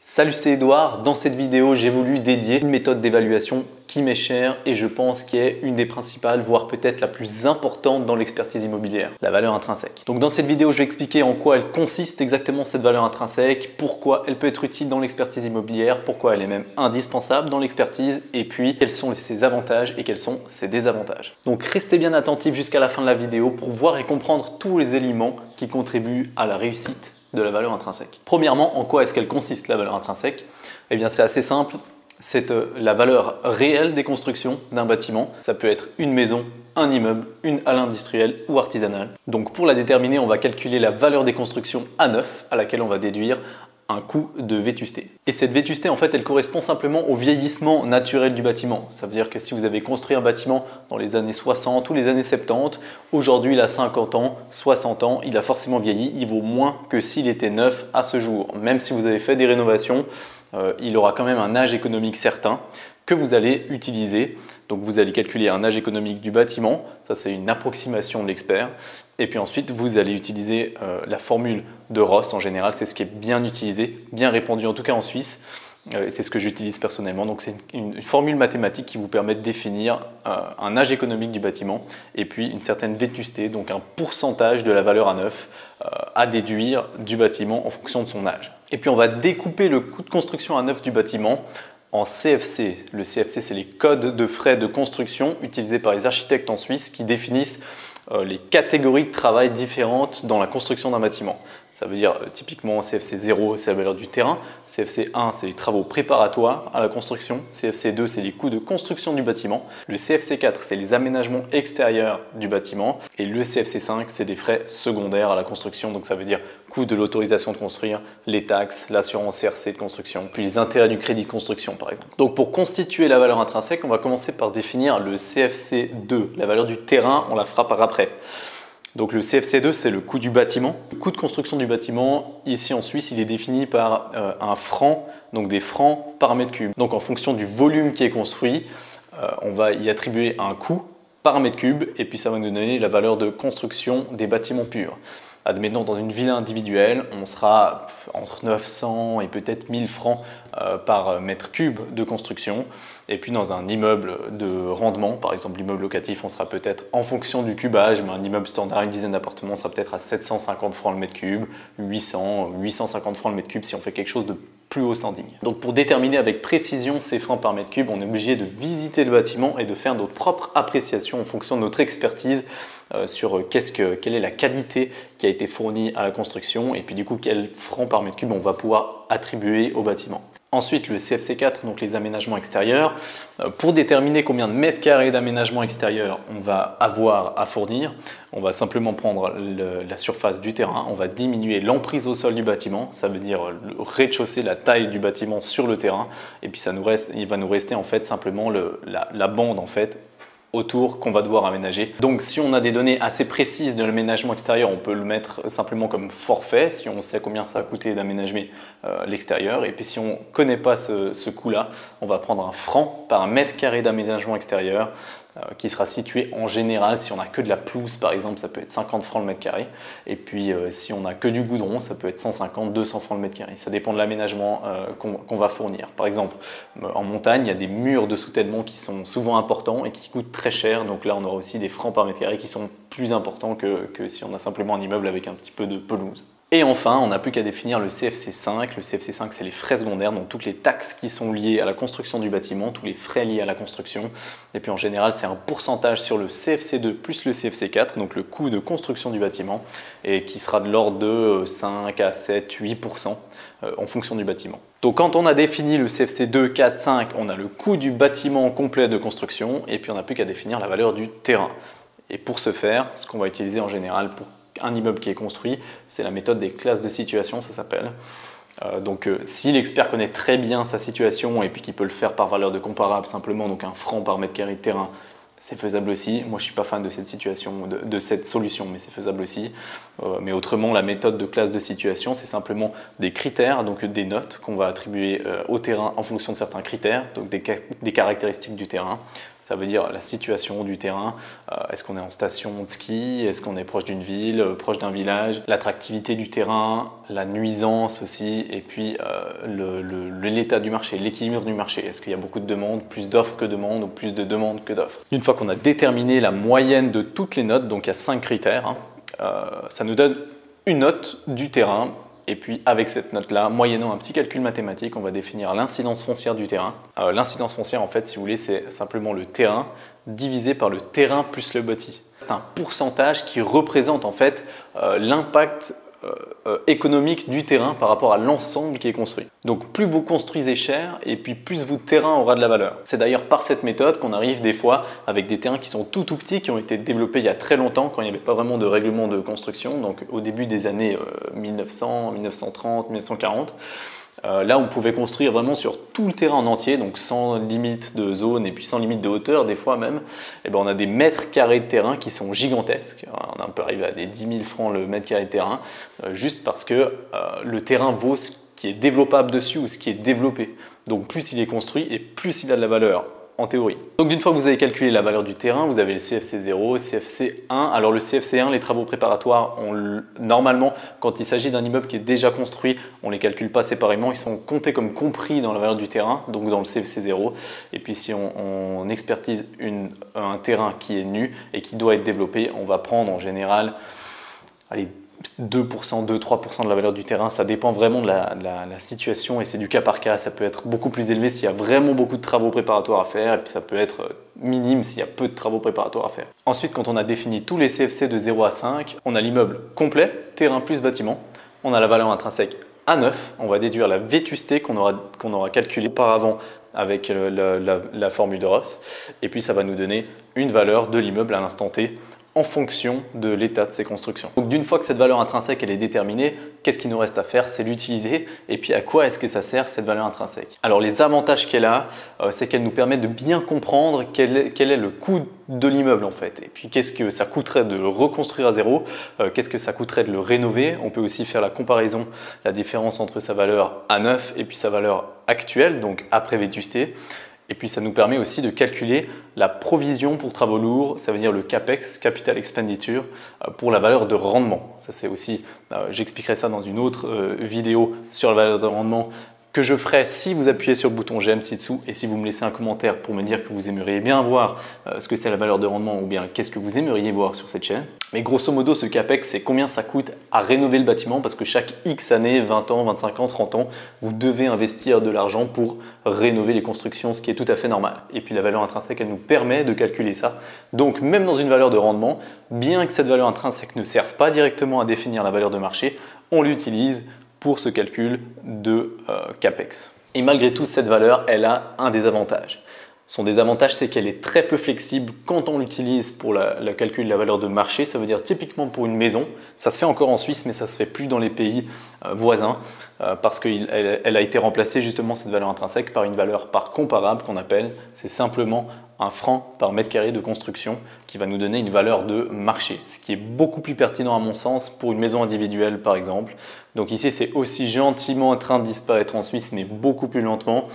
Salut, c'est Edouard. Dans cette vidéo, j'ai voulu dédier une méthode d'évaluation qui m'est chère et je pense qui est une des principales, voire peut-être la plus importante dans l'expertise immobilière, la valeur intrinsèque. Donc dans cette vidéo, je vais expliquer en quoi elle consiste exactement cette valeur intrinsèque, pourquoi elle peut être utile dans l'expertise immobilière, pourquoi elle est même indispensable dans l'expertise et puis quels sont ses avantages et quels sont ses désavantages. Donc restez bien attentifs jusqu'à la fin de la vidéo pour voir et comprendre tous les éléments qui contribuent à la réussite de la valeur intrinsèque. Premièrement, en quoi est-ce qu'elle consiste la valeur intrinsèque? Eh bien c'est assez simple, c'est la valeur réelle des constructions d'un bâtiment. Ça peut être une maison, un immeuble, une halle industrielle ou artisanale. Donc pour la déterminer, on va calculer la valeur des constructions à neuf à laquelle on va déduire un coût de vétusté. Et cette vétusté, en fait, elle correspond simplement au vieillissement naturel du bâtiment. Ça veut dire que si vous avez construit un bâtiment dans les années 60 ou les années 70, aujourd'hui il a 50 ans, 60 ans, il a forcément vieilli, il vaut moins que s'il était neuf à ce jour. Même si vous avez fait des rénovations, il aura quand même un âge économique certain que vous allez utiliser. Donc vous allez calculer un âge économique du bâtiment, ça c'est une approximation de l'expert. Et puis ensuite vous allez utiliser la formule de Ross en général, c'est ce qui est bien utilisé, bien répandu en tout cas en Suisse. C'est ce que j'utilise personnellement. Donc c'est une formule mathématique qui vous permet de définir un âge économique du bâtiment et puis une certaine vétusté, donc un pourcentage de la valeur à neuf à déduire du bâtiment en fonction de son âge. Et puis on va découper le coût de construction à neuf du bâtiment en CFC. Le CFC, c'est les codes de frais de construction utilisés par les architectes en Suisse qui définissent les catégories de travail différentes dans la construction d'un bâtiment. Ça veut dire typiquement CFC 0, c'est la valeur du terrain, CFC 1, c'est les travaux préparatoires à la construction, CFC 2, c'est les coûts de construction du bâtiment, le CFC 4, c'est les aménagements extérieurs du bâtiment et le CFC 5, c'est des frais secondaires à la construction, donc ça veut dire coût de l'autorisation de construire, les taxes, l'assurance CRC de construction, puis les intérêts du crédit de construction par exemple. Donc pour constituer la valeur intrinsèque, on va commencer par définir le CFC 2, la valeur du terrain, on la fera par après. Donc le CFC2, c'est le coût du bâtiment. Le coût de construction du bâtiment, ici en Suisse, il est défini par un franc, donc des francs par mètre cube. Donc en fonction du volume qui est construit, on va y attribuer un coût par mètre cube et puis ça va nous donner la valeur de construction des bâtiments purs. Admettons, dans une villa individuelle, on sera entre 900 et peut-être 1000 francs par mètre cube de construction. Et puis dans un immeuble de rendement, par exemple l'immeuble locatif, on sera peut-être en fonction du cubage, mais un immeuble standard, une dizaine d'appartements, on sera peut-être à 750 francs le mètre cube, 800, 850 francs le mètre cube si on fait quelque chose de plus haut standing. Donc pour déterminer avec précision ces francs par mètre cube, on est obligé de visiter le bâtiment et de faire notre propre appréciation en fonction de notre expertise sur quelle est la qualité qui a été fournie à la construction et puis du coup quel franc par mètre cube on va pouvoir attribuer au bâtiment. Ensuite, le CFC4, donc les aménagements extérieurs. Pour déterminer combien de mètres carrés d'aménagement extérieur on va avoir à fournir, on va simplement prendre la surface du terrain, on va diminuer l'emprise au sol du bâtiment, ça veut dire le rez-de-chaussée, la taille du bâtiment sur le terrain, et puis il va nous rester en fait simplement la bande en fait autour qu'on va devoir aménager. Donc si on a des données assez précises de l'aménagement extérieur, on peut le mettre simplement comme forfait si on sait combien ça a coûté d'aménager l'extérieur. Et puis si on ne connaît pas ce coût-là, on va prendre un franc par mètre carré d'aménagement extérieur qui sera situé en général, si on n'a que de la pelouse par exemple, ça peut être 50 francs le mètre carré. Et puis si on n'a que du goudron, ça peut être 150, 200 francs le mètre carré. Ça dépend de l'aménagement qu'on va fournir. Par exemple, en montagne, il y a des murs de soutènement qui sont souvent importants et qui coûtent très cher. Donc là, on aura aussi des francs par mètre carré qui sont plus importants que si on a simplement un immeuble avec un petit peu de pelouse. Et enfin, on n'a plus qu'à définir le CFC5. Le CFC5, c'est les frais secondaires, donc toutes les taxes qui sont liées à la construction du bâtiment, tous les frais liés à la construction. Et puis en général, c'est un pourcentage sur le CFC2 plus le CFC4, donc le coût de construction du bâtiment, et qui sera de l'ordre de 5 à 7, 8% en fonction du bâtiment. Donc quand on a défini le CFC 2, 4, 5, on a le coût du bâtiment complet de construction, et puis on n'a plus qu'à définir la valeur du terrain. Et pour ce faire, ce qu'on va utiliser en général pour un immeuble qui est construit, c'est la méthode des classes de situation, ça s'appelle. Donc si l'expert connaît très bien sa situation et puis qu'il peut le faire par valeur de comparable simplement, donc un franc par mètre carré de terrain, c'est faisable aussi. Moi je ne suis pas fan de cette situation, de cette solution, mais c'est faisable aussi. Mais autrement, la méthode de classe de situation, c'est simplement des critères, donc des notes qu'on va attribuer au terrain en fonction de certains critères, donc des caractéristiques du terrain. Ça veut dire la situation du terrain, est-ce qu'on est en station de ski, est-ce qu'on est proche d'une ville, proche d'un village, l'attractivité du terrain, la nuisance aussi, et puis l'état du marché, l'équilibre du marché. Est-ce qu'il y a beaucoup de demandes, plus d'offres que de demandes ou plus de demandes que d'offres? Une fois qu'on a déterminé la moyenne de toutes les notes, donc il y a 5 critères, ça nous donne une note du terrain. Et puis avec cette note-là, moyennant un petit calcul mathématique, on va définir l'incidence foncière du terrain. L'incidence foncière, en fait, si vous voulez, c'est simplement le terrain divisé par le terrain plus le bâti. C'est un pourcentage qui représente en fait l'impact économique du terrain par rapport à l'ensemble qui est construit. Donc plus vous construisez cher et puis plus votre terrain aura de la valeur. C'est d'ailleurs par cette méthode qu'on arrive des fois avec des terrains qui sont tout petits, qui ont été développés il y a très longtemps quand il n'y avait pas vraiment de règlement de construction, donc au début des années 1900, 1930, 1940. Là, on pouvait construire vraiment sur tout le terrain en entier, donc sans limite de zone et puis sans limite de hauteur, des fois même. Et ben, on a des mètres carrés de terrain qui sont gigantesques. On peut arriver à des 10 000 francs le mètre carré de terrain, juste parce que le terrain vaut ce qui est développable dessus ou ce qui est développé. Donc plus il est construit et plus il a de la valeur. En théorie. Donc d'une fois que vous avez calculé la valeur du terrain, vous avez le CFC 0, CFC 1. Alors le CFC 1, les travaux préparatoires, normalement, quand il s'agit d'un immeuble qui est déjà construit, on ne les calcule pas séparément, ils sont comptés comme compris dans la valeur du terrain, donc dans le CFC 0. Et puis si on expertise un terrain qui est nu et qui doit être développé, on va prendre en général, allez, 2%, 2-3% de la valeur du terrain, ça dépend vraiment de la situation et c'est du cas par cas. Ça peut être beaucoup plus élevé s'il y a vraiment beaucoup de travaux préparatoires à faire et puis ça peut être minime s'il y a peu de travaux préparatoires à faire. Ensuite, quand on a défini tous les CFC de 0 à 5, on a l'immeuble complet, terrain plus bâtiment, on a la valeur intrinsèque à 9, on va déduire la vétusté qu'on aura calculée auparavant avec la formule de Ross et puis ça va nous donner une valeur de l'immeuble à l'instant T en fonction de l'état de ses constructions. Donc d'une fois que cette valeur intrinsèque elle est déterminée, qu'est-ce qu'il nous reste à faire? C'est l'utiliser. Et puis à quoi est-ce que ça sert cette valeur intrinsèque? Alors les avantages qu'elle a, c'est qu'elle nous permet de bien comprendre quel est le coût de l'immeuble en fait. Et puis qu'est-ce que ça coûterait de le reconstruire à zéro, qu'est-ce que ça coûterait de le rénover. On peut aussi faire la comparaison, la différence entre sa valeur à neuf et puis sa valeur actuelle, donc après vétusté. Et puis ça nous permet aussi de calculer la provision pour travaux lourds, ça veut dire le CAPEX, Capital Expenditure, pour la valeur de rendement. Ça c'est aussi, j'expliquerai ça dans une autre vidéo sur la valeur de rendement que je ferai si vous appuyez sur le bouton j'aime ci-dessous et si vous me laissez un commentaire pour me dire que vous aimeriez bien voir ce que c'est la valeur de rendement ou bien qu'est-ce que vous aimeriez voir sur cette chaîne. Mais grosso modo, ce CAPEX, c'est combien ça coûte à rénover le bâtiment parce que chaque X années, 20 ans, 25 ans, 30 ans, vous devez investir de l'argent pour rénover les constructions, ce qui est tout à fait normal. Et puis la valeur intrinsèque, elle nous permet de calculer ça. Donc même dans une valeur de rendement, bien que cette valeur intrinsèque ne serve pas directement à définir la valeur de marché, on l'utilise pour ce calcul de CAPEX. Et malgré tout, cette valeur, elle a un désavantage. Son désavantage, c'est qu'elle est très peu flexible quand on l'utilise pour le calcul de la valeur de marché. Ça veut dire typiquement pour une maison, ça se fait encore en Suisse, mais ça se fait plus dans les pays voisins parce qu'elle a été remplacée justement cette valeur intrinsèque par une valeur par comparable qu'on appelle, c'est simplement un franc par mètre carré de construction qui va nous donner une valeur de marché, ce qui est beaucoup plus pertinent à mon sens pour une maison individuelle par exemple. Donc ici, c'est aussi gentiment en train de disparaître en Suisse, mais beaucoup plus lentement.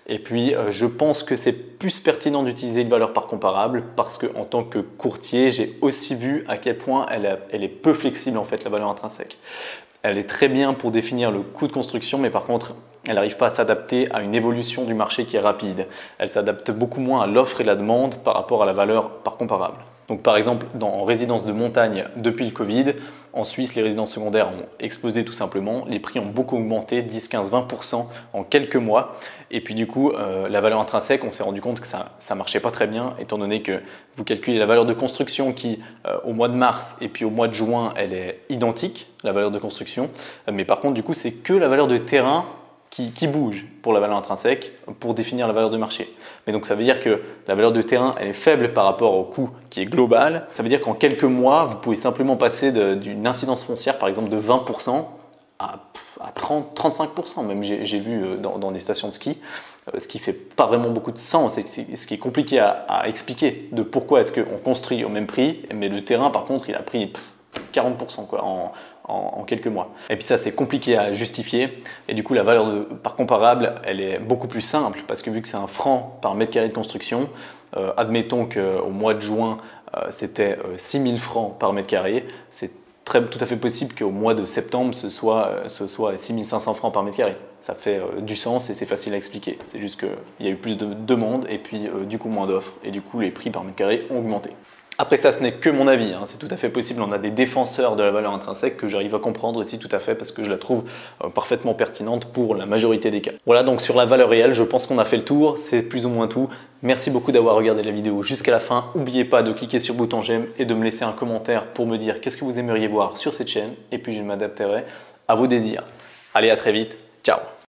Et puis, je pense que c'est plus pertinent d'utiliser une valeur par comparable parce qu'en tant que courtier, j'ai aussi vu à quel point elle est peu flexible en fait, la valeur intrinsèque. Elle est très bien pour définir le coût de construction, mais par contre, elle n'arrive pas à s'adapter à une évolution du marché qui est rapide. Elle s'adapte beaucoup moins à l'offre et la demande par rapport à la valeur par comparable. Donc par exemple, en résidence de montagne depuis le Covid, en Suisse, les résidences secondaires ont explosé tout simplement. Les prix ont beaucoup augmenté, 10, 15, 20% en quelques mois. Et puis du coup, la valeur intrinsèque, on s'est rendu compte que ça ne marchait pas très bien, étant donné que vous calculez la valeur de construction qui, au mois de mars et puis au mois de juin, elle est identique, la valeur de construction. Mais par contre, du coup, c'est que la valeur de terrain qui bouge pour la valeur intrinsèque pour définir la valeur de marché. Mais donc ça veut dire que la valeur de terrain elle est faible par rapport au coût qui est global. Ça veut dire qu'en quelques mois, vous pouvez simplement passer d'une incidence foncière par exemple de 20% à 30-35%. Même j'ai vu dans des stations de ski, ce qui fait pas vraiment beaucoup de sens et ce qui est compliqué à expliquer de pourquoi est-ce qu'on construit au même prix, mais le terrain par contre il a pris 40% quoi, en quelques mois. Et puis ça, c'est compliqué à justifier. Et du coup, la valeur par comparable, elle est beaucoup plus simple parce que vu que c'est un franc par mètre carré de construction, admettons qu'au mois de juin, c'était 6 000 francs par mètre carré, c'est tout à fait possible qu'au mois de septembre, ce soit 6 500 francs par mètre carré. Ça fait du sens et c'est facile à expliquer. C'est juste qu'il y a eu plus de demandes et puis du coup moins d'offres et du coup les prix par mètre carré ont augmenté. Après ça, ce n'est que mon avis, hein. C'est tout à fait possible. On a des défenseurs de la valeur intrinsèque que j'arrive à comprendre aussi tout à fait parce que je la trouve parfaitement pertinente pour la majorité des cas. Voilà, donc sur la valeur réelle, je pense qu'on a fait le tour, c'est plus ou moins tout. Merci beaucoup d'avoir regardé la vidéo jusqu'à la fin. N'oubliez pas de cliquer sur le bouton j'aime et de me laisser un commentaire pour me dire qu'est-ce que vous aimeriez voir sur cette chaîne et puis je m'adapterai à vos désirs. Allez, à très vite, ciao!